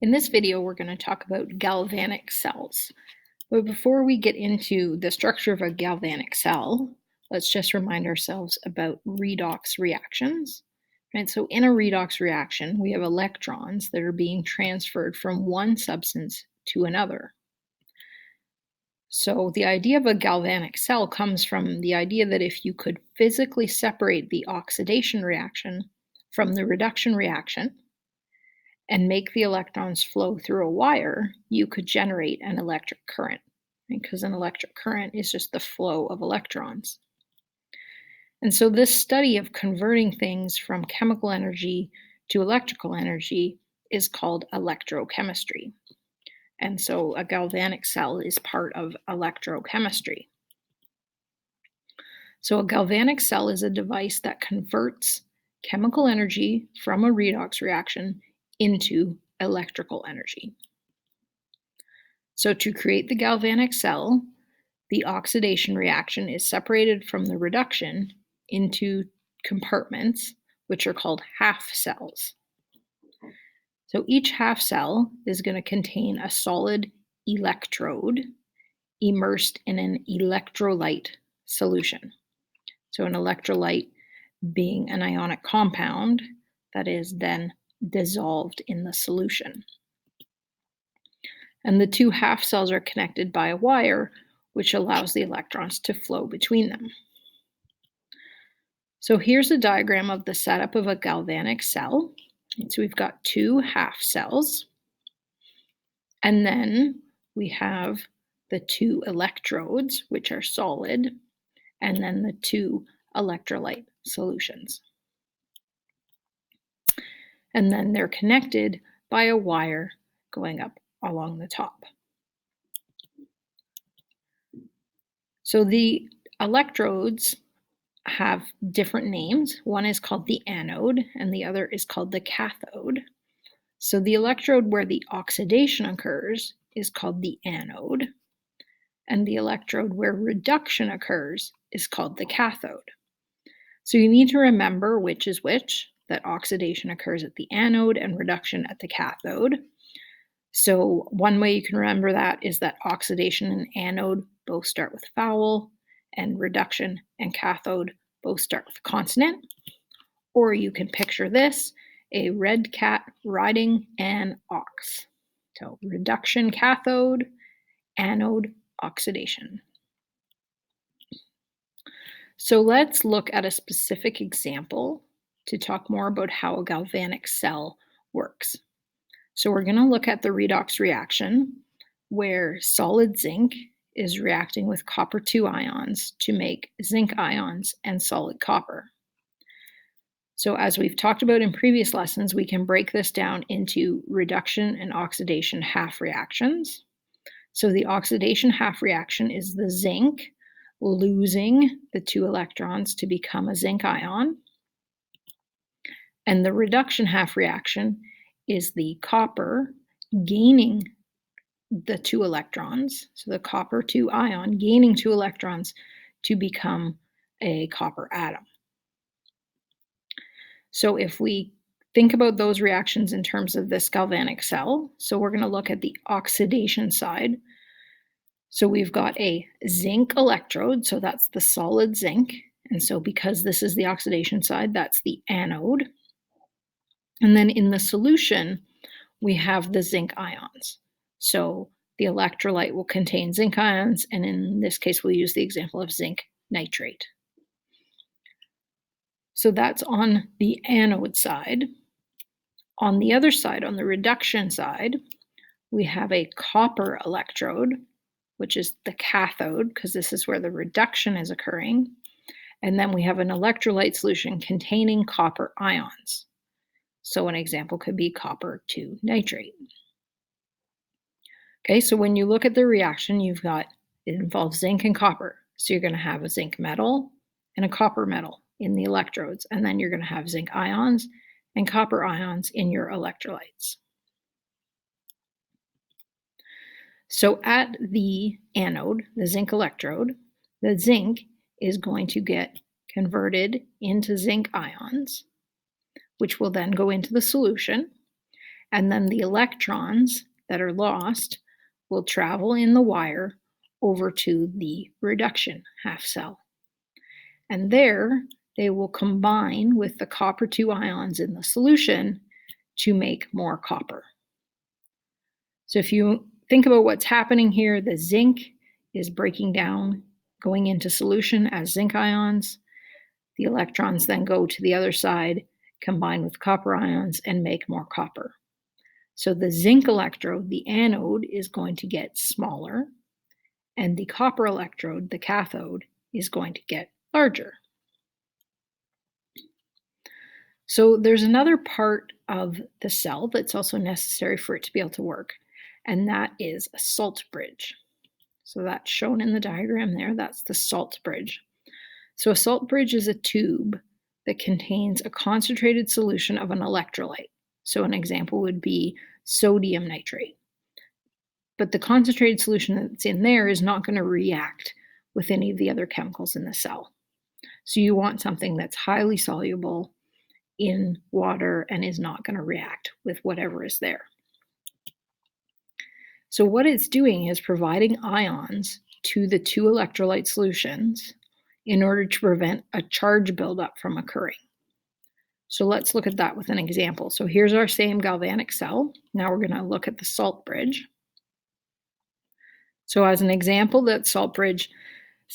In this video, we're going to talk about galvanic cells. But before we get into the structure of a galvanic cell, let's just remind ourselves about redox reactions. Right? So in a redox reaction, we have electrons that are being transferred from one substance to another. So the idea of a galvanic cell comes from the idea that if you could physically separate the oxidation reaction from the reduction reaction, and make the electrons flow through a wire, you could generate an electric current, because an electric current is just the flow of electrons. And so this study of converting things from chemical energy to electrical energy is called electrochemistry. And so a galvanic cell is part of electrochemistry. So a galvanic cell is a device that converts chemical energy from a redox reaction into electrical energy. So to create the galvanic cell, the oxidation reaction is separated from the reduction into compartments, which are called half cells. So each half cell is going to contain a solid electrode immersed in an electrolyte solution. So an electrolyte being an ionic compound that is then dissolved in the solution. And the two half cells are connected by a wire, which allows the electrons to flow between them. So here's a diagram of the setup of a galvanic cell. And so we've got two half cells, and then we have the two electrodes, which are solid, and then the two electrolyte solutions. And then they're connected by a wire going up along the top. So the electrodes have different names. One is called the anode and the other is called the cathode. So the electrode where the oxidation occurs is called the anode, and the electrode where reduction occurs is called the cathode. So you need to remember which is which, that oxidation occurs at the anode and reduction at the cathode. So one way you can remember that is that oxidation and anode both start with vowel, and reduction and cathode both start with consonant. Or you can picture this, a red cat riding an ox. So reduction cathode, anode oxidation. So let's look at a specific example to talk more about how a galvanic cell works. So we're going to look at the redox reaction where solid zinc is reacting with copper 2 ions to make zinc ions and solid copper. So as we've talked about in previous lessons, we can break this down into reduction and oxidation half reactions. So the oxidation half reaction is the zinc losing the 2 electrons to become a zinc ion. And the reduction half reaction is the copper gaining the 2 electrons, so the copper 2 ion gaining 2 electrons to become a copper atom. So if we think about those reactions in terms of this galvanic cell, so we're going to look at the oxidation side. So we've got a zinc electrode, so that's the solid zinc. And so because this is the oxidation side, that's the anode. And then in the solution, we have the zinc ions. So the electrolyte will contain zinc ions, and in this case, we'll use the example of zinc nitrate. So that's on the anode side. On the other side, on the reduction side, we have a copper electrode, which is the cathode, because this is where the reduction is occurring. And then we have an electrolyte solution containing copper ions. So an example could be copper 2 nitrate. Okay, so when you look at the reaction, it involves zinc and copper. So you're going to have a zinc metal and a copper metal in the electrodes, and then you're going to have zinc ions and copper ions in your electrolytes. So at the anode, the zinc electrode, the zinc is going to get converted into zinc ions, which will then go into the solution. And then the electrons that are lost will travel in the wire over to the reduction half cell. And there they will combine with the copper 2 ions in the solution to make more copper. So if you think about what's happening here, the zinc is breaking down, going into solution as zinc ions. The electrons then go to the other side, combine with copper ions, and make more copper. So the zinc electrode, the anode, is going to get smaller, and the copper electrode, the cathode, is going to get larger. So there's another part of the cell that's also necessary for it to be able to work, and that is a salt bridge. So that's shown in the diagram there. That's the salt bridge. So a salt bridge is a tube that contains a concentrated solution of an electrolyte. So an example would be sodium nitrate. But the concentrated solution that's in there is not going to react with any of the other chemicals in the cell. So you want something that's highly soluble in water and is not going to react with whatever is there. So what it's doing is providing ions to the two electrolyte solutions in order to prevent a charge buildup from occurring. So let's look at that with an example. So here's our same galvanic cell. Now we're going to look at the salt bridge. So as an example, that salt bridge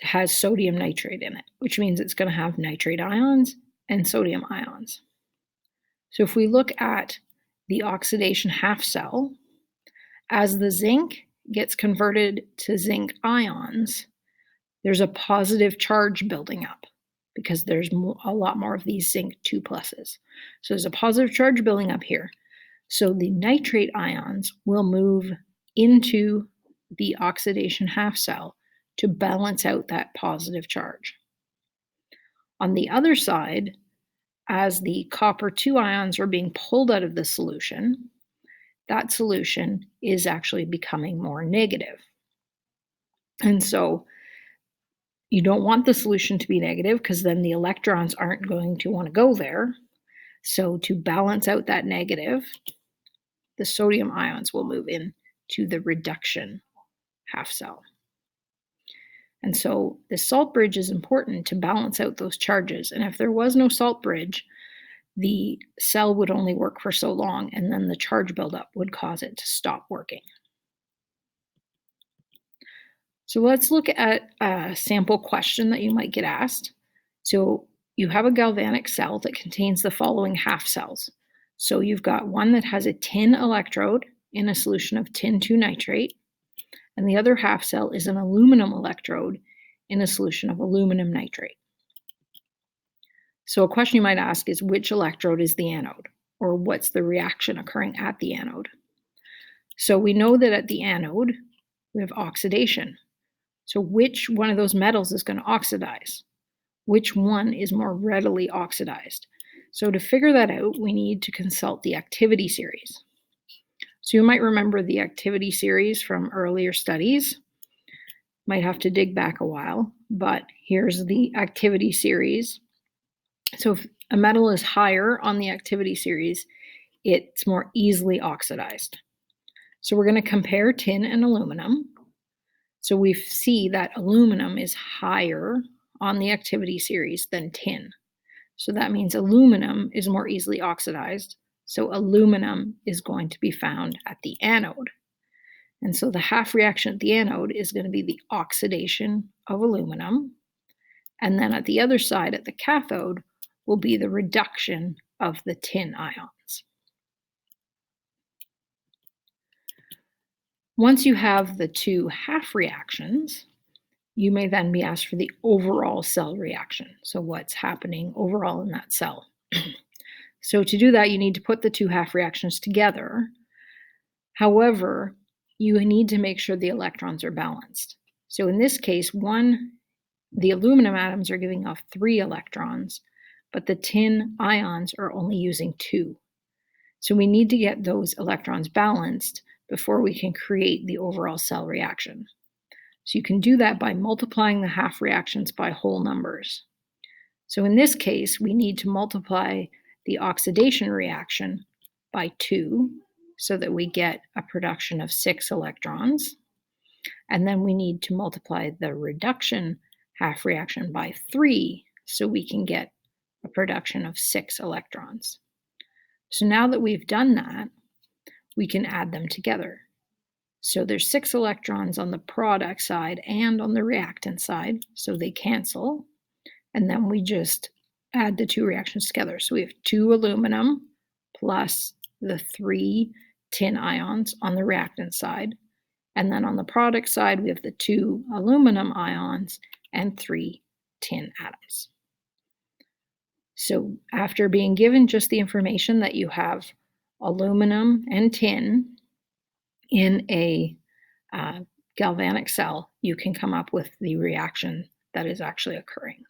has sodium nitrate in it, which means it's going to have nitrate ions and sodium ions. So if we look at the oxidation half cell, as the zinc gets converted to zinc ions, there's a positive charge building up because there's a lot more of these zinc 2 pluses. So there's a positive charge building up here. So the nitrate ions will move into the oxidation half cell to balance out that positive charge. On the other side, as the copper 2 ions are being pulled out of the solution, that solution is actually becoming more negative. And so you don't want the solution to be negative because then the electrons aren't going to want to go there. So to balance out that negative, the sodium ions will move in to the reduction half cell. And so the salt bridge is important to balance out those charges. And if there was no salt bridge, the cell would only work for so long, and then the charge buildup would cause it to stop working. So let's look at a sample question that you might get asked. So you have a galvanic cell that contains the following half cells. So you've got one that has a tin electrode in a solution of tin 2 nitrate, and the other half cell is an aluminum electrode in a solution of aluminum nitrate. So a question you might ask is, which electrode is the anode, or what's the reaction occurring at the anode? So we know that at the anode, we have oxidation. So which one of those metals is going to oxidize? Which one is more readily oxidized? So to figure that out, we need to consult the activity series. So you might remember the activity series from earlier studies. Might have to dig back a while, but here's the activity series. So if a metal is higher on the activity series, it's more easily oxidized. So we're going to compare tin and aluminum. So we see that aluminum is higher on the activity series than tin. So that means aluminum is more easily oxidized. So aluminum is going to be found at the anode. And so the half reaction at the anode is going to be the oxidation of aluminum. And then at the other side, at the cathode, will be the reduction of the tin ions. Once you have the two half reactions, you may then be asked for the overall cell reaction. So what's happening overall in that cell? So to do that, you need to put the two half reactions together. However, you need to make sure the electrons are balanced. So in this case, the aluminum atoms are giving off 3 electrons, but the tin ions are only using 2. So we need to get those electrons balanced before we can create the overall cell reaction. So you can do that by multiplying the half reactions by whole numbers. So in this case, we need to multiply the oxidation reaction by 2 so that we get a production of 6 electrons. And then we need to multiply the reduction half reaction by 3 so we can get a production of 6 electrons. So now that we've done that, we can add them together. So there's 6 electrons on the product side and on the reactant side, so they cancel. And then we just add the two reactions together. So we have 2 aluminum plus the 3 tin ions on the reactant side. And then on the product side, we have the 2 aluminum ions and 3 tin atoms. So after being given just the information that you have aluminum and tin in a galvanic cell, you can come up with the reaction that is actually occurring.